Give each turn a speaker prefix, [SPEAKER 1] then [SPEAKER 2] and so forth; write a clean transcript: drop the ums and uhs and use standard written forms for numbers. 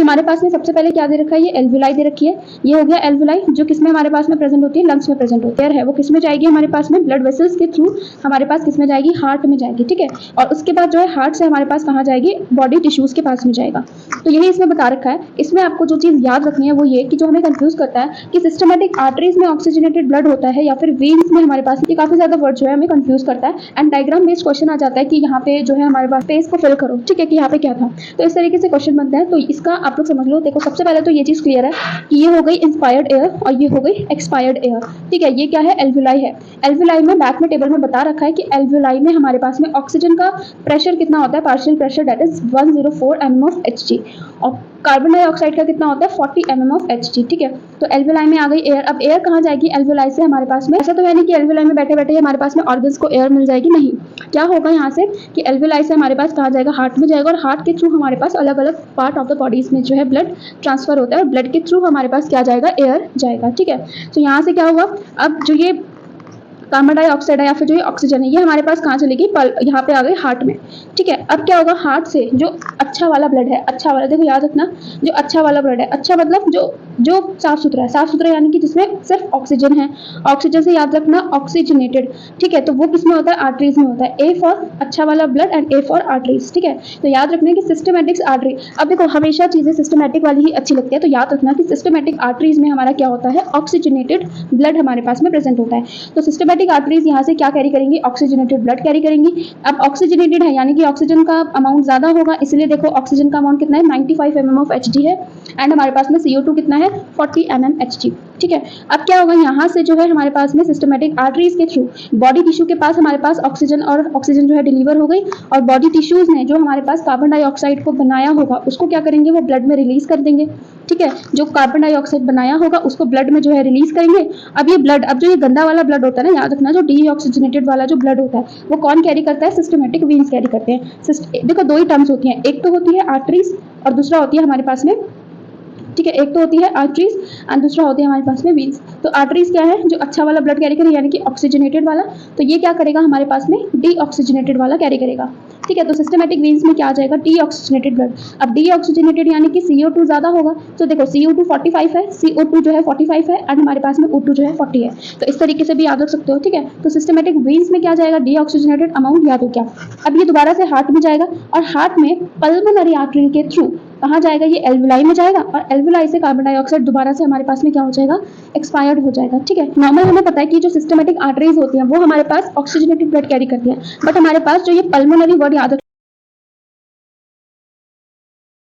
[SPEAKER 1] हमारे पास में सबसे पहले क्या दे रखा है, ये एल्वुलाई दे रखी है। ये हो गया एल्वुलाई, जो किसमें हमारे पास में प्रेजेंट होती है, लंग्स में प्रेजेंट होती है। वो किसमें जाएगी हमारे पास में, ब्लड वेसल्स के थ्रू हमारे पास किसमें जाएगी, हार्ट में जाएगी। ठीक है, और उसके बाद जो है हार्ट से हमारे पास कहाँ जाएगी, बॉडी टिश्यूज के पास में जाएगा। तो यही इसमें बता रखा है। इसमें आपको जो चीज याद रखनी है वो ये कि जो हमें कंफ्यूज करता है कि सिस्टमेटिक आर्टरीज में ऑक्सीजनेटेड ब्लड होता है या फिर वेन्स में हमारे पास, ये काफी ज्यादा वर्ड जो है हमें कंफ्यूज करता है। एंड डायग्राम बेस्ड क्वेश्चन आ जाता है कि यहाँ पे जो है हमारे पास स्पेस को फिल करो। ठीक है, कि यहाँ पे क्या था, तो इस तरीके से क्वेश्चन बनते हैं। तो इसका आप लोग समझ लो। देखो सबसे पहले तो ये चीज क्लियर है कि ये हो गई इंस्पायर्ड एयर और ये हो गई एक्सपायर्ड एयर। ठीक है, ये क्या है, एल्वुलाई है। एल्वुलाई में बैक में टेबल में बता रखा है कि एल्वुलाई में हमारे पास में ऑक्सीजन का प्रेशर कितना होता है, partial pressure that is 104 mm of Hg, और कार्बन डाइऑक्साइड का कितना होता है, 40 mm of Hg। ठीक है, तो एल्वुलाई में आ गई एयर। अब एयर कहाँ जाएगी, एल्वुलाई से हमारे पास में, ऐसा तो है नहीं कि एल्वुलाई में बैठे बैठे हमारे पास में ऑर्गन्स को एयर मिल जाएगी, नहीं। क्या होगा यहाँ से कि एल्वुलाई से हमारे पास कहाँ जाएगा, हार्ट में जाएगा, और हार्ट के थ्रू हमारे पास अलग अलग पार्ट ऑफ द बॉडीज में जो है ब्लड ट्रांसफर होता है, और ब्लड के थ्रू हमारे पास क्या जाएगा, एयर जाएगा। ठीक है, तो यहाँ से क्या होगा, अब जो ये कार्बन डाइऑक्साइड है या फिर जो ये ऑक्सीजन है, ये हमारे पास कहाँ चलेगी, यहाँ पे आ गई हार्ट में। ठीक है, अब क्या होगा, हार्ट से जो अच्छा वाला ब्लड है, अच्छा वाला, देखो याद रखना, जो अच्छा वाला ब्लड है, अच्छा मतलब जो जो साफ सुथरा है, साफ सुथरा यानी कि जिसमें सिर्फ ऑक्सीजन है, ऑक्सीजन से याद रखना ऑक्सीजनेटेड। ठीक है, तो वो किसमें होता है, आर्टरीज में होता है। ए फॉर अच्छा वाला blood and A for arteries. ठीक है, तो याद रखना कि सिस्टमेटिक आर्टरी, अब देखो हमेशा चीजें सिस्टमेटिक वाली ही अच्छी लगती है, तो याद रखना कि सिस्टमेटिक आर्टरीज में हमारा क्या होता है, ऑक्सीजनेटेड ब्लड हमारे पास में प्रेजेंट होता है। तो सिस्टमेटिक आर्टरीज यहाँ से क्या कैरी करेंगी, ऑक्सीजनेटेड ब्लड कैरी करेंगी। अब ऑक्सीजनेटेड है यानी कि ऑक्सीजन का अमाउंट ज्यादा होगा, इसलिए देखो ऑक्सीजन का अमाउंट कितना है, 95 mm of Hg है, एंड हमारे पास में CO2 कितना है, 40 mm Hg। ठीक है, अब क्या होगा, यहाँ से जो है हमारे पास में सिस्टमेटिक आर्टरीज के थ्रू बॉडी टिश्यू के पास हमारे पास ऑक्सीजन, और ऑक्सीजन जो है डिलीवर हो गई, और बॉडी टिश्यूज ने जो हमारे पास कार्बन डाइऑक्साइड को बनाया होगा उसको क्या करेंगे, वो ब्लड में रिलीज कर देंगे। ठीक है, जो कार्बन डाइऑक्साइड बनाया होगा उसको ब्लड में जो है रिलीज करेंगे। अब ये ब्लड, अब जो ये गंदा वाला ब्लड होता है ना, याद रखना, जो डीऑक्सीजनेटेड वाला जो ब्लड होता है वो कौन कैरी करता है, सिस्टमेटिक वेन्स कैरी करते हैं। देखो दो ही टर्म्स होती हैं, एक तो होती है आर्टरीज और दूसरा होती है हमारे पास में, ठीक है, एक तो होती है आर्टरीज एंड दूसरा होती है हमारे पास में वेन्स। तो आर्टरीज क्या है, जो अच्छा वाला ब्लड कैरी करे यानी कि ऑक्सीजनेटेड वाला, तो ये क्या करेगा, हमारे पास में डीऑक्सीजनेटेड वाला कैरी करेगा। ठीक है, तो सिस्टमेटिक वेन्स में क्या आ जाएगा, डीऑक्सीजनेटेड ब्लड। अब डीऑक्सीजनेटेड यानी कि CO2 ज्यादा होगा, तो देखो CO2 45 है, CO2 जो है 45 है, एंड हमारे पास में O2 जो है 40 है। तो इस तरीके से भी याद रख सकते हो। ठीक है, तो सिस्टमेटिक वेन्स में क्या जाएगा, डीऑक्सीजनेटेड अमाउंट, याद हो क्या। अब ये दोबारा से हार्ट में जाएगा, और हार्ट में पल्मोनरी आर्टरी के थ्रू कहाँ जाएगा, ये एल्वुलाई में जाएगा, और एल्वुलाई से कार्बन डाइऑक्साइड दोबारा से हमारे पास में क्या हो जाएगा, एक्सपायर्ड हो जाएगा। ठीक है, नॉर्मल हमें पता है कि जो सिस्टमेटिक आर्टरीज होती हैं वो हमारे पास ऑक्सीजनेटेड ब्लड कैरी करती हैं, बट हमारे पास जो ये पल्मोनरी वर्ड याद